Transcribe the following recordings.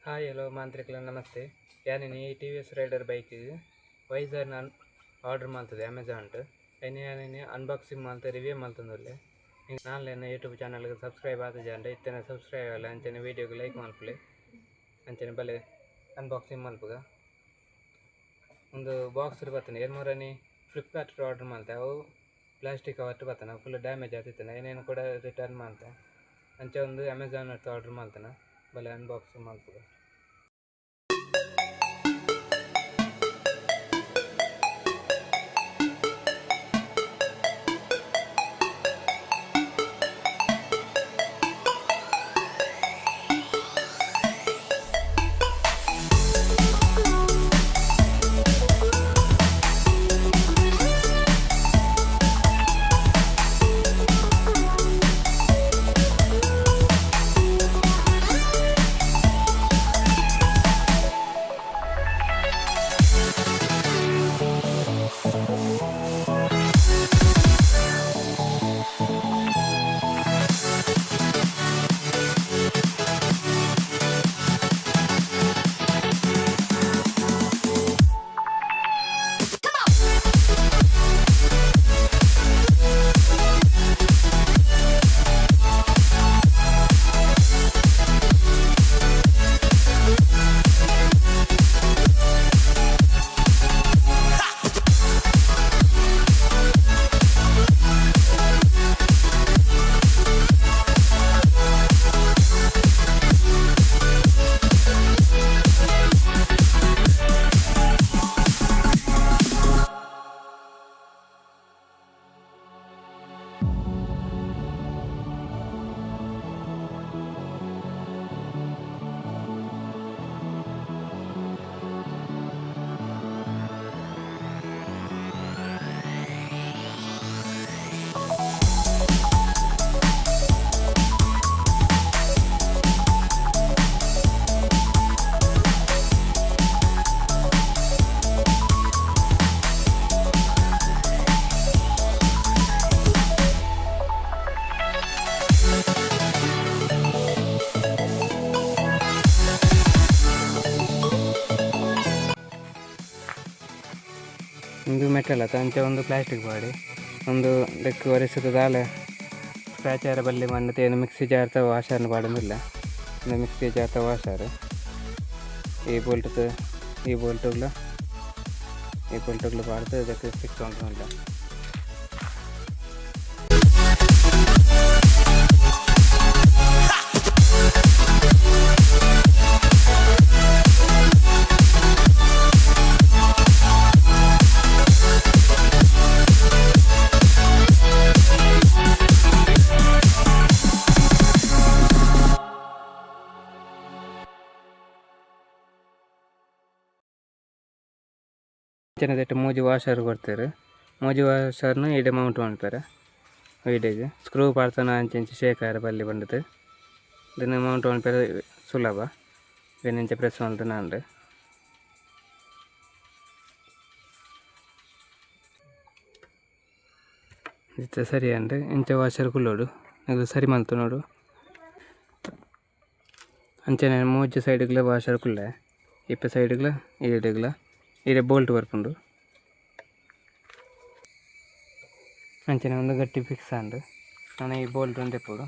Hi hello ಮಾಂತ್ರಿಕಲ ನಮಸ್ತೆ. ಯಾನೇನು ಈ TVS rider ಬೈಕಿಗೆ ವೈಸರ್ ನಾನು ಆರ್ಡರ್ ಮಾಡ್ತದೆ ಅಮೆಝಾನ್ ಯಾನೇನು ಅನ್ಬಾಕ್ಸಿಂಗ್ ಮಾಡ್ತಾ ರಿವ್ಯೂ ಮಾಡ್ತಂದ್ರೆ ನೀವು ನಾನು ಯೂಟ್ಯೂಬ್ ಚಾನಲ್ಗೆ ಸಬ್ಸ್ಕ್ರೈಬ್ ಆದ ಅಂದ್ರೆ ಇತ್ತೇನೆ ಸಬ್ಸ್ಕ್ರೈಬ್ ಆಗಲ್ಲ ಅಂಚನೆ ವೀಡಿಯೋಗೆ ಲೈಕ್ ಮಾಡ್ಕೊಳ್ಳಿ ಅಂಚನೆ ಬಲೆ ಅನ್ಬಾಕ್ಸಿಂಗ್ ಮಲ್ಪಗ ಒಂದು ಬಾಕ್ಸ್ ಬರ್ತಾನೆ ಏರ್ಮೂರನಿ ಫ್ಲಿಪ್ಕಾರ್ಟ್ ಆರ್ಡರ್ ಮಾಡ್ತೆ ಅವು ಪ್ಲಾಸ್ಟಿಕ್ ಕವರ್ ಬರ್ತಾನೆ ಫುಲ್ ಡ್ಯಾಮೇಜ್ ಆಗ್ತಿತ್ತಾನೆ ಏನೇನು ಕೂಡ ರಿಟರ್ನ್ ಮಾಡ್ತೆ ಅಂಚೆ ಒಂದು ಅಮೆಝಾನ್ ಆರ್ಡರ್ ಮಾಡ್ತಾನೆ ಬಲೆ ಅನ್ಬಾಕ್ಸಿಂಗ್ ಮಾಡ್ತದೆ. ಒಂದು ಮೆಟಲ್ ಅಥವಾ ಅಂಚೆ ಒಂದು ಪ್ಲಾಸ್ಟಿಕ್ ಬಾಡಿ ಒಂದು ಲೆಕ್ಕ ಒರೆಸಿದ ದಾಲೆ ಸ್ಕ್ರ್ಯಾಚರ್ ಬಲ್ಲಿ ಮಣ್ಣು ಏನು ಮಿಕ್ಸಿ ಜಾರ್ತ ವಾಷರ್ನ ಪಾಡೋದಿಲ್ಲ ಒಂದು ಮಿಕ್ಸಿ ಜಾರ್ತ ವಾಷರ್ ಈ ಬೋಲ್ಟುಗಳು ಪಾಡ್ದು ಇದಕ್ಕೆ ಫಿಕ್ಸ್ ಉಂಟು. ಜನದಟ್ಟು ಮೂಜಿ ವಾಷರ್ ಕೊಡ್ತಾರೆ. ಮೂಜಿ ವಾಷರ್ನ ಇಡೆ ಮೌಂಟ್ ಮಾಡ್ತಾರೆ. ಇಡೆಗೆ ಸ್ಕ್ರೂ ಪಾಡ್ತಾನ ಅಂಚೆ ಶೇಖರ ಬಲ್ಲಿ ಬಂದದ್ದು ಇದನ್ನು ಮೌಂಟ್ ಮಾಡ್ತಾರೆ ಸುಲಭ ಬೆನ್ನಿಂಚೆ ಪ್ರೆಸ್ ಮಾಡ್ತಾನೆ ಅಂದರೆ ಇಷ್ಟ ಸರಿ ಅಂದರೆ ಇಂಚೆ ವಾಷರ್ ಕುಲ್ಲೋಡು ಇದು ಸರಿ ಮಾಡ್ತು ನೋಡು ಅಂಚನೆ ಮೂಜಿ ಸೈಡ್ಗಳ ವಾಷರ್ ಕುಲ್ಲೆ ಇಪ್ಪ ಸೈಡ್ಗಳ ಈಡೆಗಳ ಇಡೆ ಬೋಲ್ಟ್ ಬರ್ಕೊಂಡು ಅಂಚನೆ ಒಂದು ಗಟ್ಟಿ ಫಿಕ್ಸ್ ಅಂಡು ನಾನು ಈ ಬೋಲ್ಟ್ ಒಂದು ಎಪ್ಪೋಡು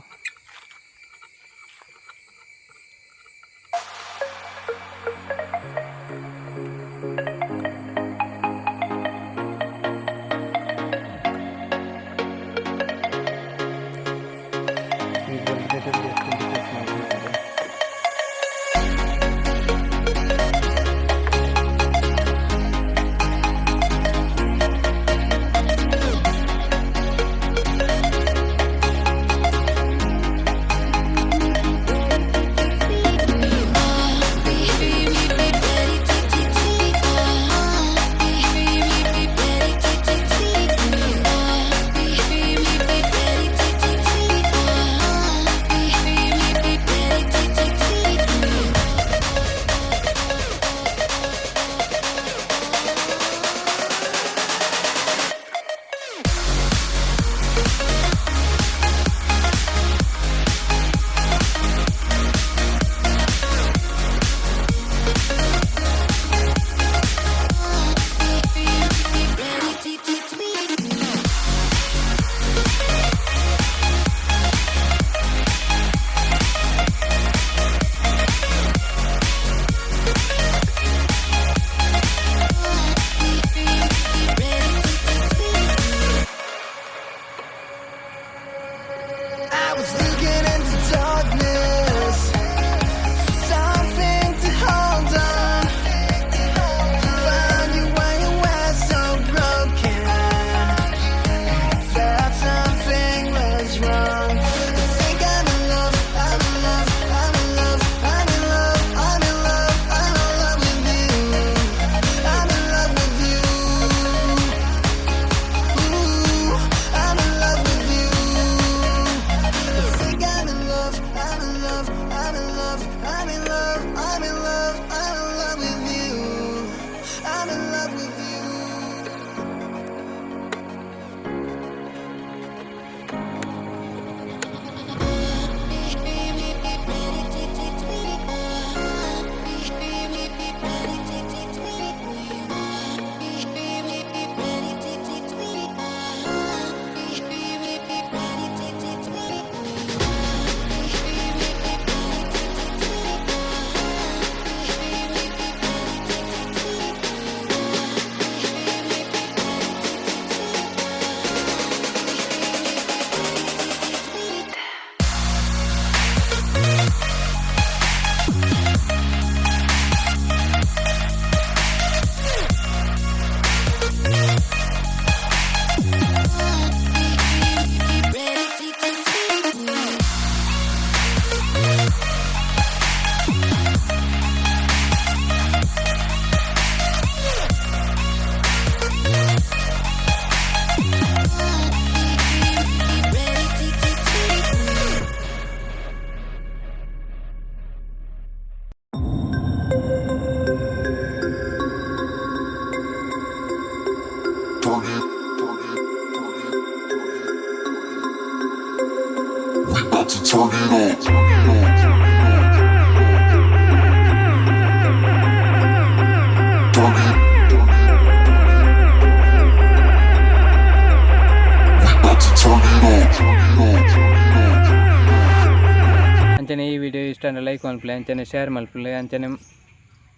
ಅಂಚನೆ ಈ ವಿಡಿಯೋ ಇಷ್ಟ ಅಂದರೆ ಲೈಕ್ ಮಲ್ಪಲೆ, ಅಂಚನೆ ಶೇರ್ ಮಲ್ಪಲೆ, ಅಂಚನೆ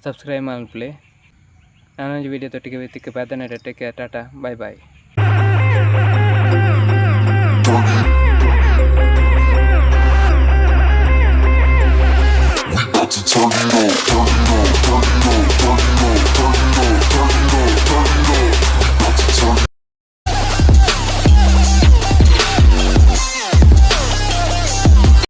ಸಬ್ಸ್ಕ್ರೈಬ್ ಮಲ್ಪಲೆ. ನಾನೊಂದು ವಿಡಿಯೋ ತೊಟ್ಟಿಗೆ ತಿಕ್ಕ ಪ್ರಾರ್ಥನೆ ಟೆಕ್ಕೆ ಟಾಟಾ ಬಾಯ್ ಬಾಯ್. Turn it on.